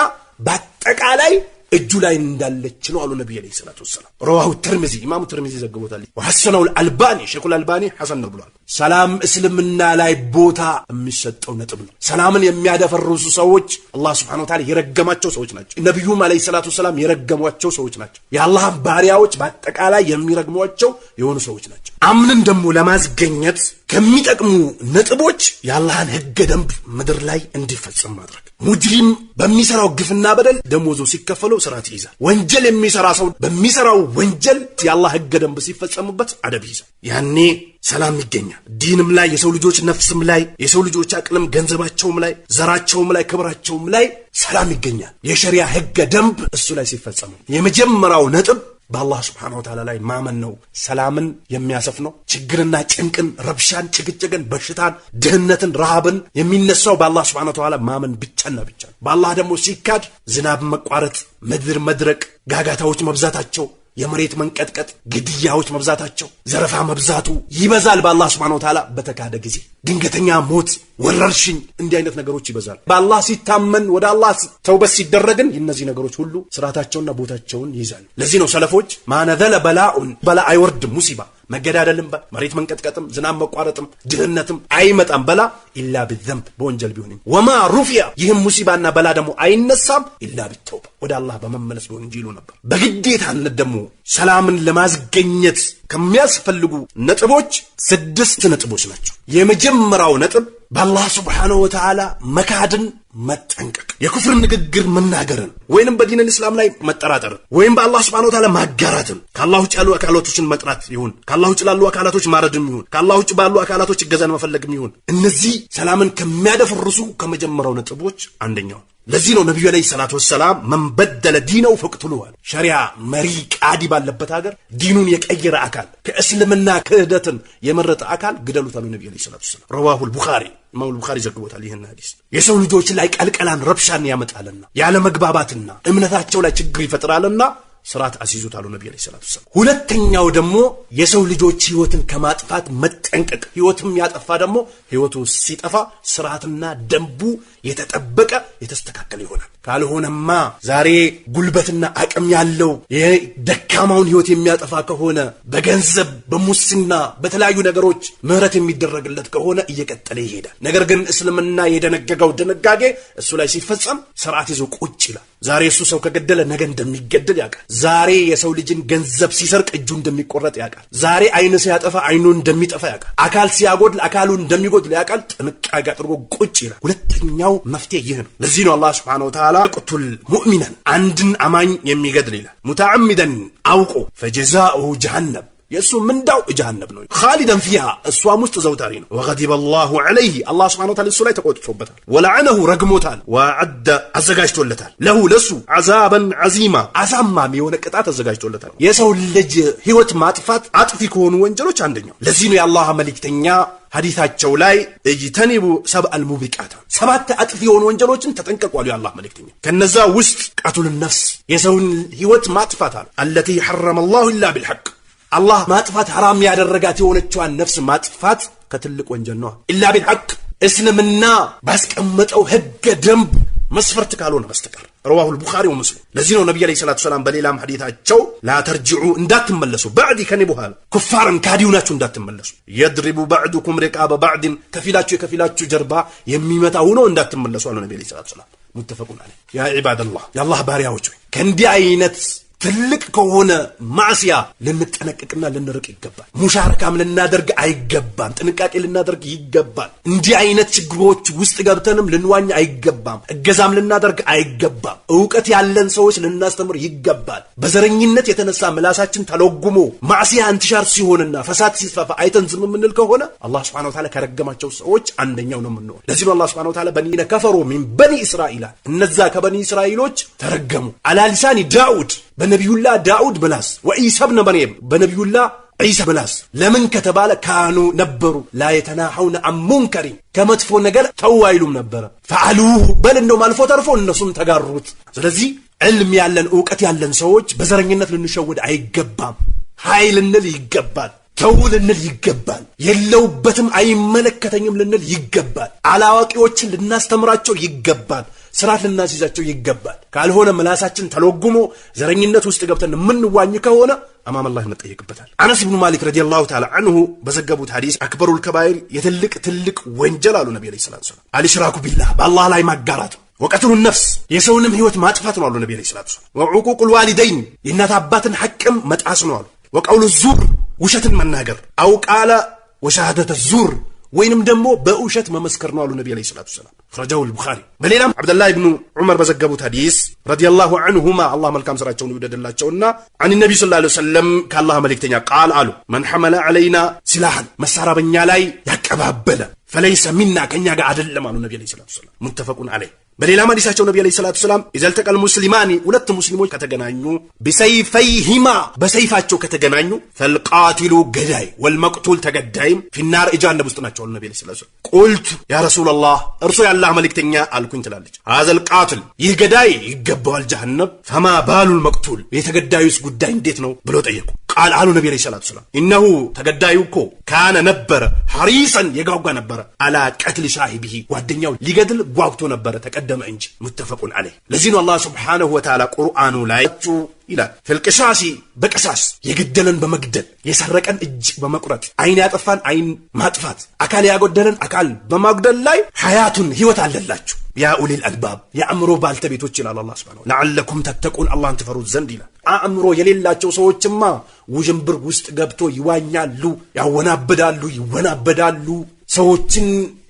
በአጠቃላይ እጁ ላይ እንዳለች ነው አሉ ነብዩ አለይሂ ሰላቱ ወሰለም። ረዋሁ ተርሚዚ ኢማሙ ተርሚዚ ዘግቦታል። ወሐሰነው አልባኒ ሸይኹል አልባኒ ሐሰን ነው ብሏል። ሰላም እስልምና ላይ ቦታ የሚሰጠው ነጥብ ነው። ሰላምን የሚያደፈርሱ ሰዎች አላህ Subhanahu Wa Ta'ala የረገማቸው ሰዎች ናቸው። ነብዩም አለይሂ ሰላቱ ወሰለም የረገሟቸው ሰዎች ናቸው። የአላህ ባሪያዎች በአጠቃላይ የሚረግሟቸው የሆኑ ሰዎች ናቸው። አምንን ደግሞ ለማስገኘት ከሚጠቅሙ ነጥቦች የአላህን ህገ ደንብ ምድር ላይ እንዲፈጸም ማድረግ። ሙጅሪም በሚሰራው ግፍና በደል ደሞዙ ሲከፈለው ስርዓት ይይዛል። ወንጀል የሚሰራ ሰው በሚሰራው ወንጀል የአላህ ህገ ደንብ ሲፈጸምበት አደብ ይይዛል። ያኔ ሰላም ይገኛል። ዲንም ላይ የሰው ልጆች ነፍስም ላይ የሰው ልጆች አቅልም ገንዘባቸውም ላይ ዘራቸውም ላይ ክብራቸውም ላይ ሰላም ይገኛል። የሸሪዓ ህገ ደንብ እሱ ላይ ሲፈጸም የመጀመሪያው ነጥብ በአላህ Subhanahu Wa Ta'ala ላይ ማመን ነው። ሰላምን የሚያሰፍነው ችግርና ጭንቅን፣ ረብሻን፣ ጭቅጭቅን፣ በሽታን፣ ድህነትን፣ ረሃብን የሚነሳው በአላህ Subhanahu Wa Ta'ala ማመን ብቻና ብቻ ነው። በአላህ ደግሞ ሲካድ ዝናብ መቋረጥ፣ ምድር መድረቅ፣ ጋጋታዎች መብዛታቸው፣ የመሬት መንቀጥቀጥ፣ ግድያዎች መብዛታቸው፣ ዘረፋ መብዛቱ ይበዛል። በአላህ Subhanahu Wa Ta'ala በተካደ ጊዜ ድንገተኛ ሞት፣ ወረርሽኝ እንዲህ አይነት ነገሮች ይበዛል። በአላህ ሲታመን ወደ አላህ ተውበት ሲደረግን እነዚህ ነገሮች ሁሉ ስራታቸውና ቦታቸውን ይይዛሉ። ለዚህ ነው ሰለፎች ማነዘለ በላኡን በላ አይወርድም ሙሲባ መገዳደልም መሬት መንቀጥቀጥም ዝናብ መቋረጥም ድህነትም አይመጣም በላ ኢላ ቢዘንብ በወንጀል ቢሆንም ወማ ሩፊያ ይህም ሙሲባና በላ ደግሞ አይነሳም ኢላ ቢተውባ ወደ አላህ በመመለስ ቢሆን እንጂ ይሉ ነበር። በግዴታነት ደግሞ ሰላምን ለማስገኘት ከሚያስፈልጉ ነጥቦች 6 ነጥቦች ናቸው። የመጀመሪያው ነጥብ በአላህ Subhanahu Wa Ta'ala መካድን መጠንቀቅ፣ የኩፍር ንግግር መናገርን ወይንም በዲን እስላም ላይ መጠራጠርን ወይም በአላህ Subhanahu Wa Ta'ala ማጋራትን ከአላህ ውጭ ያሉ አካላቶችን መጥራት ይሁን ከአላህ ውጭ ላሉ አካላቶች ማረድም ይሁን ከአላህ ውጭ ባሉ አካላቶች እገዛን መፈለግም ይሁን እነዚህ ሰላምን ከሚያደፈርሱ ከመጀመሪያው ነጥቦች አንደኛው። ለዚህ ነው ነብዩ አለይሂ ሰላቱ ወሰለም መንበደለ ዲነው ፈቅቱሉሁ ሸሪዓ መሪ ቃዲ ባለበት ሀገር ዲኑን የቀየረ አካል ከእስልምና ክህደትን የመረጠ አካል ግደሉት አሉ ነብዩ አለይሂ ሰላቱ ወሰለም። ረዋሁል ቡኻሪ ኢማሙ ቡኻሪ ዘግቦታል ይህን ሐዲስ። የሰው ልጆች ላይ ቀልቀላን ረብሻን ያመጣልና ያለ መግባባትና እምነታቸው ላይ ችግር ይፈጥራልና ስርዓት አስይዙት አሉ ነብዩ አለይሂ ሰላቱ ወሰለም። ሁለተኛው ደግሞ የሰው ልጆች ህይወትን ከማጥፋት መጠንቀቅ። ህይወትም ያጠፋ ደግሞ ህይወቱ ሲጠፋ ስርዓትና ደንቡ የተጠበቀ የተስተካከለ ይሆናል። ካልሆነማ ዛሬ ጉልበትና አቅም ያለው የደካማውን ህይወት የሚያጠፋ ከሆነ በገንዘብ በሙስና በተለያዩ ነገሮች ምህረት የሚደረግለት ከሆነ እየቀጠለ ይሄዳል። ነገር ግን እስልምና የደነገገው ድንጋጌ እሱ ላይ ሲፈጸም ስርዓት ይዞ ቁጭ ይላል። ዛሬ እሱ ሰው ከገደለ ነገ እንደሚገደል ያውቃል። ዛሬ የሰው ልጅን ገንዘብ ሲሰርቅ እጁ እንደሚቆረጥ ያውቃል። ዛሬ አይን ሲያጠፋ አይኑ እንደሚጠፋ ያውቃል። አካል ሲያጎድል አካሉ እንደሚጎድል ያውቃል። ጥንቃቄ አድርጎ ቁጭ ይላል። ሁለተኛው መፍትሄ ይህ ነው። ለዚህ ነው አላህ Subhanahu Wa Ta'ala ቁቱል ሙእሚናን አንድን አማኝ የሚገድል ይላል ሙተዓሚደን አውቆ ፈጀዛኡሁ ጀሃነም የሱ ምንዳው ጀሃነም ነው ኻሊደን ፊሃ እሷም ውስጥ ዘውታሪ ነው። ወገዲበ አላሁ ዐለይሂ አላህ Subhanahu Wa Ta'ala እሱ ላይ ተቆጥቶበታል። ወለዐነሁ ረግሞታል። ወዐደ አዘጋጅቶለታል። ለሁ ለሱ ዐዛበን ዐዚማ አሳማሚ የሆነ ቅጣት አዘጋጅቶለታል። የሰው ልጅ ህይወት ማጥፋት አጥፊ ከሆኑ ወንጀሎች አንደኛው። ለዚህ ነው የአላህ መልእክተኛ ሐዲታቸው ላይ እጅተኒቡ ሰብአል ሙቢቃት 7 አጥፊ የሆኑ ወንጀሎችን ተጠንቀቁ አሉ የአላህ መልእክተኛ። ከነዛ ውስጥ ቀትሉን ነፍስ የሰውን ህይወት ማጥፋት አሉ አለቲ ሐረመ አላሁ ኢላ ቢልሐቅ አላህ ማጥፋት ሐራም ያደረጋት የሆነችዋን ነፍስ ማጥፋት ከትልቅ ወንጀል ነው። ኢላ ቢልሐቅ እስልምና ባስቀመጠው ህገ ደንብ መስፈርት ካልሆነ በስተቀር ረዋሁል ቡኻሪ ወሙስሊም። ለዚህ ነው ነብዩ አለይሂ ሰላቱ ሰላም በሌላም ሐዲታቸው ላ ተርጅዑ እንዳትመለሱ ባዕዲ ከኔ በኋላ ኩፋርን ካዲውናችሁ እንዳትመለሱ የድሪቡ ባዕዱኩም ሪቃበ ባዕድን ከፊላችሁ ጀርባ የሚመታ ሆኖ እንዳትመለሱ አሉ ነብዩ አለይሂ ሰላቱ ሰላም። ሙተፈቁን ዐለይሂ። ያ ዒባደላህ የአላህ ባሪያዎች ሆይ ከእንዲህ አይነት ትልቅ ከሆነ ማዕሲያ ልንጠነቀቅና ልንርቅ ይገባል። ሙሻረካም ልናደርግ አይገባም። ጥንቃቄ ልናደርግ ይገባል። እንዲህ አይነት ችግሮች ውስጥ ገብተንም ልንዋኝ አይገባም። እገዛም ልናደርግ አይገባም። ዕውቀት ያለን ሰዎች ልናስተምር ይገባል። በዘረኝነት የተነሳ ምላሳችን ተለጉሞ ማዕሲያ እንትሻር ሲሆንና ፈሳድ ሲስፋፋ አይተን ዝም የምንል ከሆነ አላህ Subhanahu Wa Ta'ala ከረገማቸው ሰዎች አንደኛው ነው የምንሆን። ለዚህ ነው አላህ Subhanahu Wa Ta'ala በኒነ ከፈሩ ሚን በኒ እስራኤል እነዛ ከበኒ እስራኤሎች ተረገሙ አላሊሳኒ ዳውድ በነቢዩላህ ዳውድ ምላስ ወኢሳ ኢብኑ መርየም በነቢዩላህ ዒሳ ምላስ። ለምን ከተባለ ካኑ ነበሩ ላ የተናሐውነ አን ሙንከሪ ከመጥፎ ነገር ተው አይሉም ነበረ። ፈዓሉሁ በል እንደውም አልፎ ተርፎ እነሱም ተጋሩት። ስለዚህ ዕልም ያለን ዕውቀት ያለን ሰዎች በዘረኝነት ልንሸወድ አይገባም። ኃይል ልንል ይገባል። ተው ልንል ይገባል። የለውበትም አይመለከተኝም ልንል ይገባል። አላዋቂዎችን ልናስተምራቸው ይገባል። ስርዓት ልናስይዛቸው ይገባል። ካልሆነ ምላሳችን ተለጉሞ ዘረኝነት ውስጥ ገብተን የምንዋኝ ከሆነ አማም አላህ እንጠየቅበታል። አነስ ኢብኑ ማሊክ ረዲየላሁ ተዓላ አንሁ በዘገቡት ሐዲስ አክበሩል ከባኢር ትልቅ ወንጀል አሉ ነብዩ ሰለላሁ ዐለይሂ ወሰለም አልሽራኩ ቢላህ በአላህ ላይ ማጋራት ወቀትሉ ነፍስ የሰውንም ህይወት ማጥፋት ነው አሉ ነብዩ ሰለላሁ ዐለይሂ ወሰለም ወዑቁቁል ዋሊደይን የእናት አባትን ሐቅም መጣስ ነው አሉ ወቀውሉ ዙር ውሸትን መናገር አው ቃለ ወሻሃደተ ዙር ወይንም ደግሞ በውሸት መመስከር ነው አሉ ነብዩ ሰለላሁ ዐለይሂ ወሰለም خرجه البخاري በሌላም አብዱላህ ኢብኑ ዑመር በዘገቡት ሐዲስ ረዲየላሁ ዐንሁማ አላህ መልካም ስራቸውን ይወደድላቸውና አን ነብዩ ሰለላሁ ዐለይሂ ወሰለም ከአላህ መልእክተኛ ቃል አሉ መን ሐመለ ዐለይና ሲላህን መሳሪያ በእኛ ላይ ያቀባበለ ፈለይሰ ሚና ከኛ ጋር አይደለም አሉ ነብዩ ሰለላሁ ዐለይሂ ወሰለም ሙተፈቁን ዐለይህ በሌላ ሐዲሳቸው ነብዩ ሰለላሁ ዐለይሂ ወሰለም ኢዘል ተቀል ሙስሊማኒ ሁለት ሙስሊሞች ከተገናኙ በሰይፈይሂማ በሰይፋቸው ከተገናኙ ፈልቃቲሉ ገዳይ ወልመቅቱል ተገዳይም ፊናር ጀሃነም ውስጥ ናቸው ነብዩ ሰለላሁ ዐለይሂ ወሰለም ቁልቱ ያ ረሱላህ እርሱ ያላህ መልእክተኛ አልኩኝ ትላለች ሀዘል ቃትል ይህ ገዳይ ይገባዋል ጀሃነም ፈማ ባሉል መቅቱል የተገዳዩስ ጉዳይ እንዴት ነው ብሎ ጠየቁ ቃል አሉ ነብዩ ሰለላሁ ዐለይሂ ወሰለም ኢነሁ ተገዳዩ እኮ ካነ ነበረ ሐሪሰን የጓጓ ነበረ አላ ቀትል ሻሂቢሂ ጓደኛው ሊገድል ጓጉቶ ነበረ ተቀደመ እንጂ ሙተፈቁን ዐለይህ ለዚህ ነው አላህ ሱብሓነሁ ወተዓላ ቁርአኑ ላይ ይላል ፍልቅሳሲ በቅሳስ የገደለን በመግደል የሰረቀን እጅ በመቁረጥ አይን ያጠፋን አይን ማጥፋት አካል ያጎደለን አካል በማጉደል ላይ ሐያቱን ህይወት አለላችሁ ያ ኡሊል አልባብ የአእምሮ ባልተቤቶች ይላል አላህ ሱብሓነሁ ለዓለኩም ተተቁን አላህን ትፈሩት ዘንድ ይላል አእምሮ የሌላቸው ሰዎችማ ውዥንብር ውስጥ ገብቶ ይዋኛሉ ያወናብዳሉ ይወናበዳሉ ሰዎችን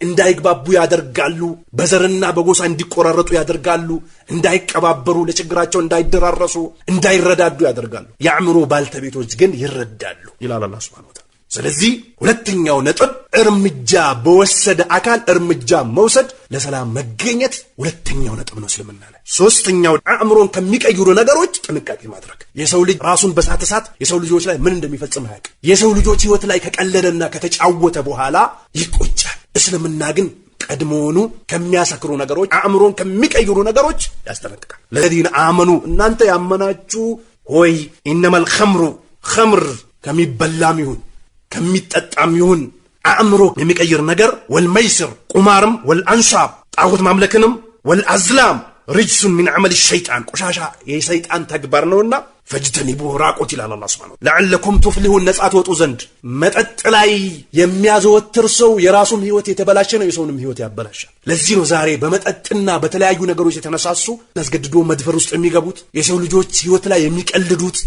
እንዳይግባቡ ያደርጋሉ በዘርና በጎሳ እንዲቆራረጡ ያደርጋሉ እንዳይቀባበሩ ለችግራቸው እንዳይደራረሱ እንዳይረዳዱ ያደርጋሉ የአእምሮ ባልተቤቶች ግን ይረዳሉ ይላል አላህ ሱብሓነሁ ወተዓላ ስለዚህ ሁለተኛው ነጥብ እርምጃ በወሰደ አካል እርምጃ መውሰድ ለሰላም መገኘት ሁለተኛው ነጥብ ነው እስልምና ላይ ሶስተኛው አእምሮን ከሚቀይሩ ነገሮች ጥንቃቄ ማድረግ የሰው ልጅ ራሱን በሳተሳት የሰው ልጆች ላይ ምን እንደሚፈጽም ያውቅ የሰው ልጆች ህይወት ላይ ከቀለደና ከተጫወተ በኋላ ይቆጫል እስልምና ግን ቀድሞውኑ ከሚያሰክሩ ነገሮች አእምሮን ከሚቀይሩ ነገሮች ያስጠነቅቃል ለዚነ አመኑ እናንተ ያመናችሁ ሆይ ኢነመል ኸምር ከሚበላም ይሁን ከሚጠጣም ይሁን አእምሮ የሚቀይር ነገር ወልመይስር ቁማርም ወልአንሳብ ጣዖት ማምለክንም ወልአዝላም ርጅሱን ሚን ዐመል ሸይጣን ቆሻሻ የሰይጣን ተግባር ነውና ፈጅተኒቡ ራቁት ይላል አላህ ሱብሓነሁ ለዓለኩም ትፍሊሁን ነጻ ትወጡ ዘንድ መጠጥ ላይ የሚያዘወትር ሰው የራሱን ህይወት የተበላሸ ነው የሰውንም ህይወት ያበላሻል ለዚህ ነው ዛሬ በመጠጥና በተለያዩ ነገሮች የተነሳሱ አስገድዶ መድፈር ውስጥ የሚገቡት የሰው ልጆች ህይወት ላይ የሚቀልዱት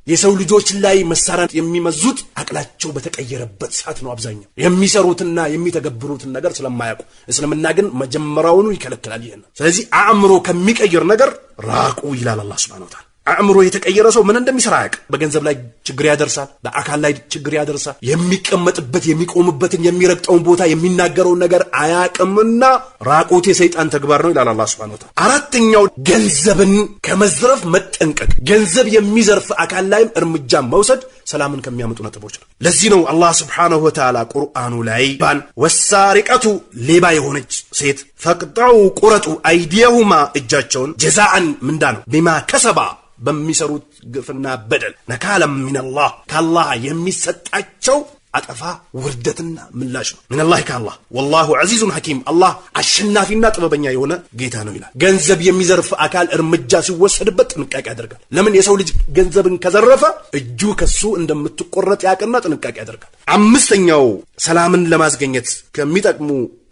የሰው ልጆች ላይ መሳሪያ የሚመዙት አቅላቸው በተቀየረበት ሰዓት ነው አብዛኛው የሚሰሩትና የሚተገብሩትን ነገር ስለማያውቁ እስልምና ግን መጀመሪያውኑ ይከለክላል ይሄን ስለዚህ አእምሮ ከሚቀይር ነገር ራቁ ይላል አላህ ሱብሓነሁ ወተዓላ አእምሮ የተቀየረ ሰው ምን እንደሚሰራ ያውቅ በገንዘብ ላይ ችግር ያደርሳል በአካል ላይ ችግር ያደርሳል የሚቀመጥበት የሚቆምበትን የሚረግጠውን ቦታ የሚናገረውን ነገር አያውቅምና ራቁት የሰይጣን ተግባር ነው ይላል አላህ ሱብሓነሁ ወተዓላ አራተኛው ገንዘብን ከመዝረፍ መጠንቀቅ ገንዘብ የሚዘርፍ አካል ላይም እርምጃ መውሰድ ሰላምን ከሚያመጡ ነጥቦች ነው ለዚህ ነው አላህ ሱብሓነሁ ወተዓላ ቁርአኑ ላይ ወሳሪቀቱ ሌባ የሆነች ሴት ፈቅጠው ቁረጡ አይዲየሁማ እጃቸውን ጀዛአን ምንዳ ነው ቢማ ከሰባ በሚሰሩት ግፍና በደል ነካለም ሚነላህ ከአላህ የሚሰጣቸው አጠፋ ውርደትና ምላሽ ነው ሚነላህ ከአላህ ወላሁ ዐዚዙን ሐኪም አላህ አሸናፊና ጥበበኛ የሆነ ጌታ ነው ይላል ገንዘብ የሚዘርፍ አካል እርምጃ ሲወሰድበት ጥንቃቄ ያደርጋል ለምን የሰው ልጅ ገንዘብን ከዘረፈ እጁ ከሱ እንደምትቆረጥ ያቅና ጥንቃቄ ያደርጋል አምስተኛው ሰላምን ለማስገኘት ከሚጠቅሙ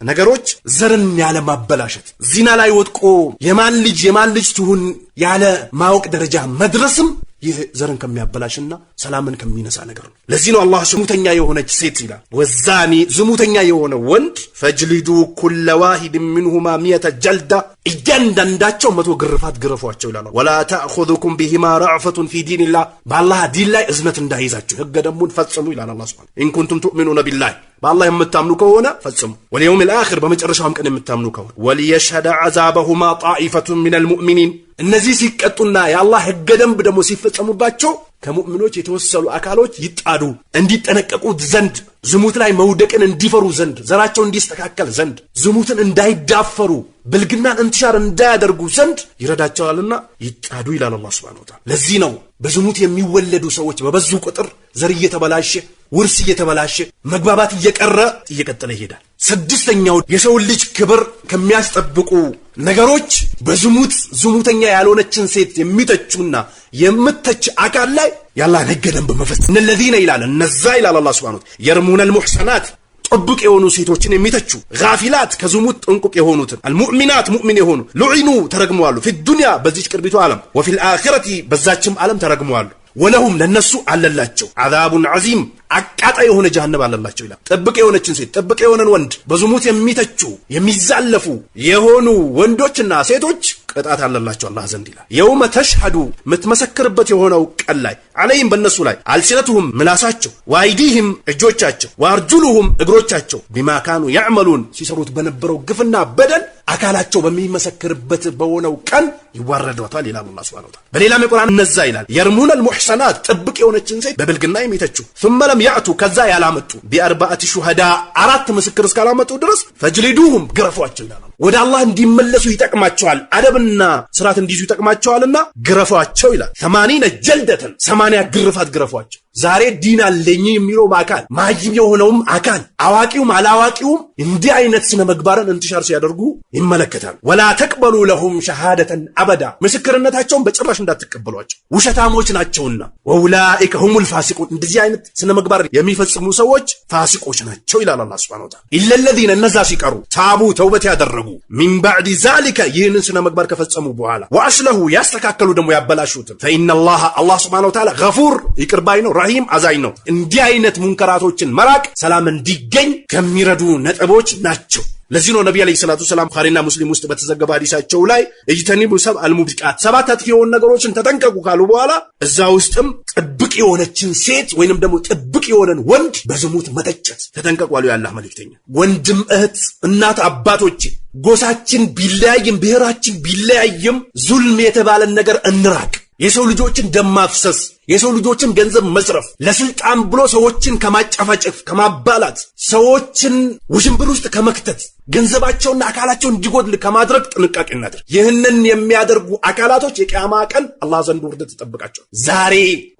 ነገሮች ዘርን ያለ ማበላሸት ዚና ላይ ወድቆ የማን ልጅ ትሁን ያለ ማወቅ ደረጃ መድረስም ይህ ዘርን ከሚያበላሽና ሰላምን ከሚነሳ ነገር ነው ለዚህ ነው አላህ ዝሙተኛ የሆነች ሴት ይላል ወዛኒ ዝሙተኛ የሆነ ወንድ ፈጅሊዱ ኩለ ዋሂድ منهما 100 ጀልዳ እያንዳንዳቸው 100 ግርፋት ግረፏቸው ይላል ወላ ተأخذكم بهما رأفة في دين الله በአላህ ዲን ላይ እዝነት እንዳይዛችሁ ህገ ደሙን ፈጽሙ ይላል አላህ ሱብሓነሁ ኢን ኩንቱም ተؤمنون بالله በአላህ የምታምኑ ከሆነ ፈጽሙ ወልየውም الآخر በመጨረሻውም ቀን የምታምኑ ከሆነ ወልየሽሀድ عذابهما طائفة من المؤمنين እነዚህ ሲቀጡና የአላህ ህገ ደንብ ደግሞ ሲፈጸሙባቸው ከሙእሚኖች የተወሰሉ አካሎች ይጣዱ እንዲጠነቀቁ ዘንድ ዝሙት ላይ መውደቅን እንዲፈሩ ዘንድ ዘራቸው እንዲስተካከል ዘንድ ዝሙትን እንዳይዳፈሩ ብልግናን እንትሻር እንዳያደርጉ ዘንድ ይረዳቸዋልና ይጣዱ ይላል አላህ ሱብሓነሁ ወተዓላ ለዚህ ነው በዝሙት የሚወለዱ ሰዎች በበዙ ቁጥር ዘር እየተበላሸ ውርስ እየተበላሸ መግባባት እየቀረ እየቀጠለ ይሄዳል ስድስተኛው የሰው ልጅ ክብር ከሚያስጠብቁ ነገሮች በዝሙት ዝሙተኛ ያልሆነችን ሴት የሚተቹና የምትተች አካል ላይ ያላህ ሕግ ደንብ መፈጸም እነዚህና ይላል እነዛ ይላል አላህ ሱብሓነሁ ወተዓላ የርሙነል ሙህሰናት ጥብቅ የሆኑ ሴቶችን የሚተቹ ጋፊላት ከዝሙት ጥንቁቅ የሆኑትን አልሙእሚናት ሙእሚን የሆኑ ሉዒኑ ተረግመዋሉ ፊ ዱንያ በዚች ቅርቢቱ ዓለም ወፊል አኺረቲ በዛችም ዓለም ተረግመዋሉ ወለሁም ለነሱ አለላቸው አዛቡን ዐዚም አቃጣይ የሆነ ጀሃነም አለላቸው ይላል። ጥብቅ የሆነችን ሴት ጥብቅ የሆነን ወንድ በዝሙት የሚተቹ የሚዛለፉ የሆኑ ወንዶችና ሴቶች ቅጣት አለላቸው አላህ ዘንድ ይላል። የውመ ተሽሀዱ ምትመሰክርበት የሆነው ቀን ላይ አለይም በነሱ ላይ አልሲነቱሁም ምላሳቸው ወአይዲህም እጆቻቸው ወአርጁሉሁም እግሮቻቸው ቢማ ካኑ ያዕመሉን ሲሰሩት በነበረው ግፍና በደል አካላቸው በሚመሰክርበት በሆነው ቀን ይዋረዳታል ይላል አላህ ሱብሓነሁ ወተዓላ። በሌላም የቁርአን እነዛ ይላል የርሙነል ሙህሰናት ጥብቅ የሆነችን ሴት በብልግና የሚተቹ ثم لم يأتوا ከዛ ያላመጡ ቢአርባአት ሹሃዳ አራት ምስክር እስካላመጡ ድረስ ፈጅሊዱሁም ግረፏቸው ይላል። ወደ አላህ እንዲመለሱ ይጠቅማቸዋል አደብና ስርዓት እንዲይዙ ይጠቅማቸዋልና ግረፏቸው ይላል። 80 ጀልደተን 80 ግርፋት ግረፏቸው። ዛሬ ዲን አለኝ የሚለው አካል ማይም የሆነውም አካል አዋቂውም አላዋቂውም እንዲህ አይነት ስነ ምግባርን እንትሻር ሲያደርጉ ይመለከታል። ወላ ተቅበሉ ለሁም ሸሃደተን አበዳ ምስክርነታቸውን በጭራሽ እንዳትቀበሏቸው ውሸታሞች ናቸውና ወኡላኢከ ሁሙል ፋሲቁን እንደዚህ አይነት ስነ ምግባር የሚፈጽሙ ሰዎች ፋሲቆች ናቸው ይላል አላህ ሱብሓነሁ ወተዓላ። ኢለለዚነ እነዛ ሲቀሩ ታቡ ተውበት ያደረጉ ሚን ባዕድ ዛሊከ ይህንን ስነ ምግባር ከፈጸሙ በኋላ ወአስለሁ ያስተካከሉ ደግሞ ያበላሹትን ፈኢነላህ አላህ ሱብሓነሁ ወተዓላ ገፉር ይቅር ባይ ነው ረሂም አዛኝ ነው። እንዲህ አይነት ሙንከራቶችን መራቅ ሰላም እንዲገኝ ከሚረዱ ነጥቦች ናቸው። ለዚህ ነው ነብዩ አለይሂ ሰላቱ ሰላም ቡኻሪና ሙስሊም ውስጥ በተዘገበ ሐዲሳቸው ላይ እጅተኒቡ ሰብአል ሙብቃት ሰባት አጥፊ የሆኑ ነገሮችን ተጠንቀቁ ካሉ በኋላ እዛ ውስጥም ጥብቅ የሆነችን ሴት ወይንም ደግሞ ጥብቅ የሆነን ወንድ በዝሙት መተቸት ተጠንቀቁ አሉ የአላህ መልእክተኛ። ወንድም እህት፣ እናት፣ አባቶች ጎሳችን ቢለያይም ብሔራችን ቢለያይም ዙልም የተባለን ነገር እንራቅ። የሰው ልጆችን ደም ማፍሰስ፣ የሰው ልጆችን ገንዘብ መስረፍ፣ ለስልጣን ብሎ ሰዎችን ከማጨፋጨፍ ከማባላት፣ ሰዎችን ውሽንብር ውስጥ ከመክተት፣ ገንዘባቸውና አካላቸውን እንዲጎድል ከማድረግ ጥንቃቄ እናድርግ። ይህንን የሚያደርጉ አካላቶች የቂያማ ቀን አላህ ዘንድ ውርደት ተጠብቃቸው። ዛሬ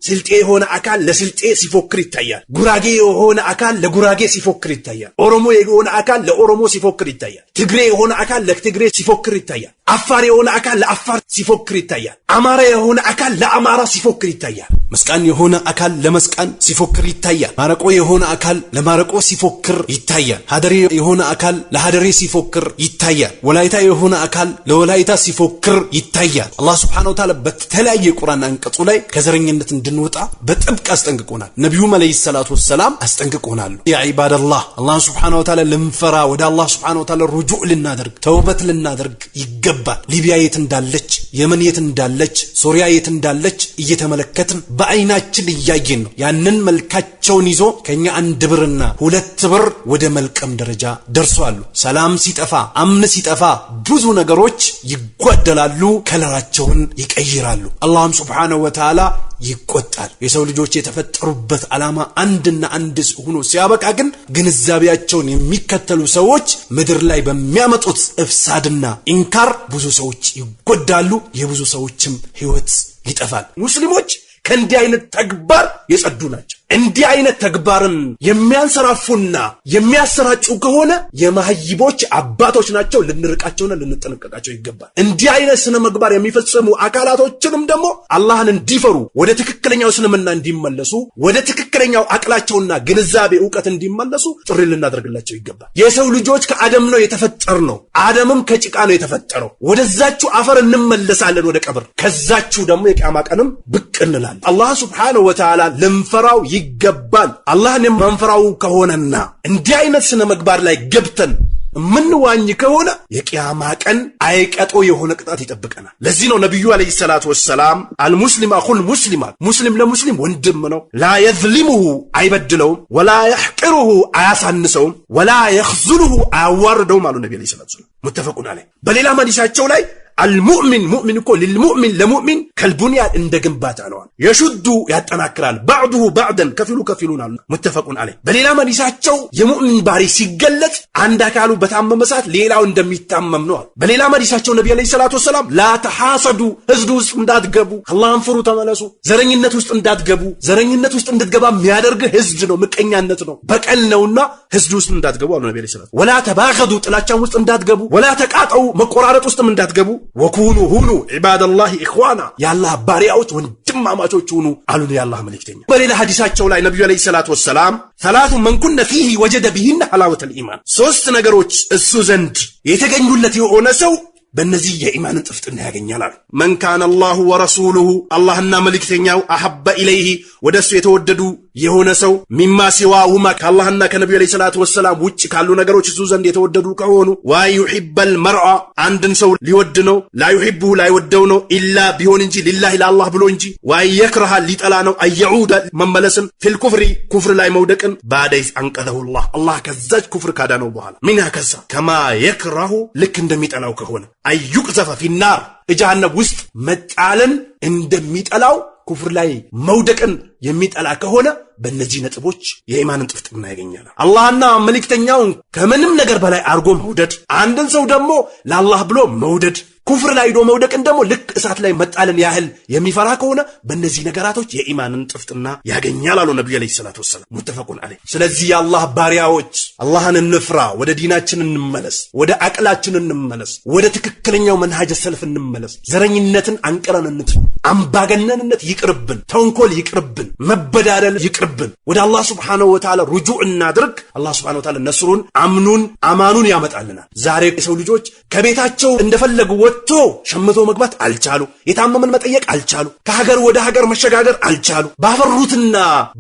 ስልጤ የሆነ አካል ለስልጤ ሲፎክር ይታያል። ጉራጌ የሆነ አካል ለጉራጌ ሲፎክር ይታያል። ኦሮሞ የሆነ አካል ለኦሮሞ ሲፎክር ይታያል። ትግሬ የሆነ አካል ለትግሬ ሲፎክር ይታያል። አፋር የሆነ አካል ለአፋር ሲፎክር ይታያል። አማራ የሆነ አካል ለአማራ ሲፎክር ይታያል። መስቃን የሆነ አካል ለመስቃን ሲፎክር ይታያል። ማረቆ የሆነ አካል ለማረቆ ሲፎክር ይታያል። ሀደሬ የሆነ አካል ለሀደሬ ሲፎክር ይታያል። ወላይታ የሆነ አካል ለወላይታ ሲፎክር ይታያል። አላህ ሱብሓነሁ ወተዓላ በተለያየ ቁርአን አንቀጹ ላይ ከዘረኝነት እንድንወጣ በጥብቅ አስጠንቅቆናል። ነብዩም አለይሂ ሰላቱ ወሰላም አስጠንቅቆናል። ያ ኢባደላህ አላህ ሱብሓነሁ ወተዓላ ልንፈራ ወደ አላህ ሱብሓነሁ ወተዓላ ሩጁዕ ልናደርግ ተውበት ልናደርግ ይገባል። ሊቢያ የት እንዳለች፣ የመን የት እንዳለች፣ ሶሪያ የት እንዳለች እየተመለከትን በአይናችን እያየን ነው። ያንን መልካቸውን ይዞ ከኛ 1 ብርና 2 ብር ወደ መልቀም ደረጃ ደርሷሉ። ሰላም ሲጠፋ አምን ሲጠፋ ብዙ ነገሮች ይጓደላሉ፣ ከለራቸውን ይቀይራሉ። አላህም ሱብሓነሁ ወተዓላ ይቆጣል። የሰው ልጆች የተፈጠሩበት ዓላማ አንድና አንድ ሆኖ ሲያበቃ ግን ግንዛቤያቸውን የሚከተሉ ሰዎች ምድር ላይ በሚያመጡት እፍሳድና ኢንካር ብዙ ሰዎች ይጎዳሉ፣ የብዙ ሰዎችም ህይወት ይጠፋል። ሙስሊሞች ከእንዲህ አይነት ተግባር የጸዱ ናቸው። እንዲህ አይነት ተግባርን የሚያንሰራፉና የሚያሰራጩ ከሆነ የማህይቦች አባቶች ናቸው። ልንርቃቸውና ልንጠነቀቃቸው ይገባል። እንዲህ አይነት ስነ ምግባር የሚፈጽሙ አካላቶችንም ደግሞ አላህን እንዲፈሩ ወደ ትክክለኛው እስልምና እንዲመለሱ ወደ ትክክለኛው አቅላቸውና ግንዛቤ ዕውቀት እንዲመለሱ ጥሪ ልናደርግላቸው ይገባል። የሰው ልጆች ከአደም ነው የተፈጠርነው። አደምም ከጭቃ ነው የተፈጠረው። ወደዛችሁ አፈር እንመለሳለን ወደ ቀብር። ከዛችሁ ደግሞ የቂያማ ቀንም ብቅ እንላለን። አላህ ሱብሓነሁ ወተዓላ ልንፈራው ይገባል። አላህን የማንፈራው ከሆነና እንዲህ አይነት ስነ ምግባር ላይ ገብተን ምንዋኝ ከሆነ የቂያማ ቀን አይቀጦ የሆነ ቅጣት ይጠብቀናል። ለዚህ ነው ነብዩ አለይሂ ሰላቱ ወሰላም አልሙስሊም አኹል ሙስሊማት ሙስሊም ለሙስሊም ወንድም ነው። ላ የዝሊሙሁ አይበድለውም፣ ወላ የሕቅሩሁ አያሳንሰውም፣ ወላ የኽዙሉሁ አያዋርደውም አሉ ነብዩ አለይሂ ሰላቱ ወሰላም። ሙተፈቁን ዐለይህ። በሌላ ሐዲሳቸው ላይ አልሙእሚን ሙእሚን እኮ ለሙእሚን ከልቡንያን እንደ ግንባታ ነው የሹዱ ያጠናክራል بعضه بعضا ከፊሉን አሉ متفقون عليه በሌላ ሐዲሳቸው የሙእሚን ባህሪ ሲገለጽ አንድ አካሉ በታመመ ሰዓት ሌላው እንደሚታመም ነው በሌላ ሐዲሳቸው ነብዩ አለይሂ ሰላቱ ወሰለም لا تحاسدوا ህዝብ ውስጥ እንዳትገቡ አላህን ፍሩ ተመለሱ ዘረኝነት ውስጥ እንዳትገቡ ዘረኝነት ውስጥ እንድትገባ የሚያደርግ ህዝብ ነው ምቀኛነት ነው በቀል ነውና ህዝብ ውስጥ እንዳትገቡ አሉ ነብዩ አለይሂ ሰላቱ ولا تباغضوا ጥላቻም ውስጥ እንዳትገቡ ولا تقاطعوا መቆራረጥ ውስጥም እንዳትገቡ وكونوا ሁኑ عباد الله اخوانا ያላህ ባሪያዎች ወንድማማቾች ሁኑ አሉ ያላህ መልእክተኛ በሌላ ሐዲሳቸው ላይ ነብዩ አለይሂ ሰላቱ ወሰለም ثلاث من كن فيه وجد بهن حلاوة الإيمان ሶስት ነገሮች እሱ ዘንድ የተገኙለት የሆነ ሰው በእነዚህ የኢማንን ጥፍጥና ያገኛል አሉ من كان الله ورسوله اللهና መልእክተኛው احب اليه ወደሱ የተወደዱ የሆነ ሰው ሚማ ሲዋሁማ ከአላህና ከነብዩ አለይሂ ሰላቱ ወሰለም ውጭ ካሉ ነገሮች እሱ ዘንድ የተወደዱ ከሆኑ ወይሂበል መርአ አንድን ሰው ሊወድ ነው ላይሂቡ ላይወደው ነው ኢላ ቢሆን እንጂ ሊላሂ ለአላህ ብሎ እንጂ ወይክረሃ ሊጠላ ነው አይዑደ መመለስን ፊል ኩፍሪ ኩፍር ላይ መውደቅን ባደይስ አንቀዘሁ አላህ ከዛች ኩፍር ካዳነው በኋላ ምን ያከሳ ከማ የክረሁ ልክ እንደሚጠላው ከሆነ አይዩቅዘፈ ፊናር እጃነብ ውስጥ መጣለን እንደሚጠላው ኩፍር ላይ መውደቅን የሚጠላ ከሆነ በእነዚህ ነጥቦች የኢማንን ጥፍጥና ያገኛል አላህና መልእክተኛውን ከምንም ነገር በላይ አርጎ መውደድ አንድን ሰው ደግሞ ለአላህ ብሎ መውደድ ኩፍር ላይ ሄዶ መውደቅን ደግሞ ልክ እሳት ላይ መጣልን ያህል የሚፈራ ከሆነ በእነዚህ ነገራቶች የኢማንን ጥፍጥና ያገኛል አሉ ነብዩ አለይሂ ሰላቱ ወሰለም متفقون عليه ስለዚህ የአላህ ባሪያዎች አላህን እንፍራ ወደ ዲናችን እንመለስ ወደ አቅላችን እንመለስ ወደ ትክክለኛው መንሃጅ ሰልፍ እንመለስ ዘረኝነትን አንቀረን እንተው አምባገነንነት ይቅርብን ተንኮል ይቅርብን መበዳደል ይቅርብን ወደ አላህ Subhanahu Wa Ta'ala ሩጁዕ እናድርግ አላህ Subhanahu Wa Ta'ala ነስሩን አማኑን ያመጣልናል ዛሬ የሰው ልጆች ከቤታቸው እንደፈለጉ ወጥቶ ሸምቶ መግባት አልቻሉ የታመመን መጠየቅ አልቻሉ ከሀገር ወደ ሀገር መሸጋገር አልቻሉ ባፈሩትና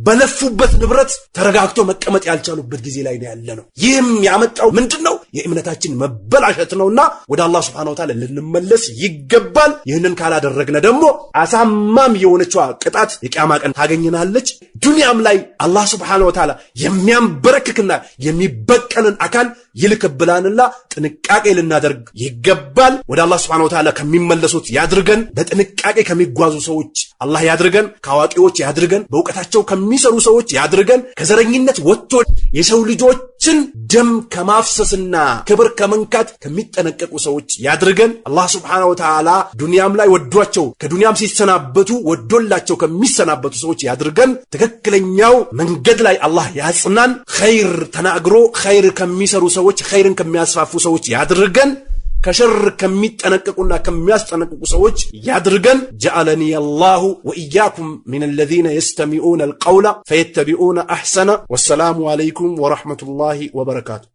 በለፉበት ንብረት ተረጋግቶ መቀመጥ ያልቻሉበት ጊዜ ላይ ያለነው ይህም ያመጣው ምንድነው የእምነታችን መበላሸት ነውና ወደ አላህ Subhanahu Wa Ta'ala ልንመለስ ይገባል ይህንን ካላደረግነ ደግሞ አሳማም የሆነችው ቅጣት የቂያማ ቀን ታገኘናለች ዱንያም ላይ አላህ Subhanahu Wa Ta'ala የሚያንበረክክና የሚበቀልን አካል ይልክብላንላ ጥንቃቄ ልናደርግ ይገባል ወደ አላህ Subhanahu Wa Ta'ala ከሚመለሱት ያድርገን በጥንቃቄ ከሚጓዙ ሰዎች አላህ ያድርገን ከአዋቂዎች ያድርገን በእውቀታቸው ከሚሰሩ ሰዎች ያድርገን ከዘረኝነት ወጥቶ የሰው ልጆችን ደም ከማፍሰስና ክብር ከመንካት ከሚጠነቀቁ ሰዎች ያድርገን አላህ Subhanahu Wa Ta'ala ዱንያም ላይ ወዷቸው ከዱንያም ሲሰናበቱ ወዶላቸው ከሚሰናበቱ ሰዎች ያድርገን ትክክለኛው መንገድ ላይ አላህ ያጽናን ኸይር ተናግሮ ኸይር ከሚሰሩ ሰዎች ኸይርን ከሚያስፋፉ ሰዎች ያድርገን ከሸር ከሚጠነቀቁና ከሚያስጠነቅቁ ሰዎች ያድርገን جعلني الله وإياكم من الذين يستمعون القول فيتبعون أحسنه والسلام عليكم ورحمة الله وبركاته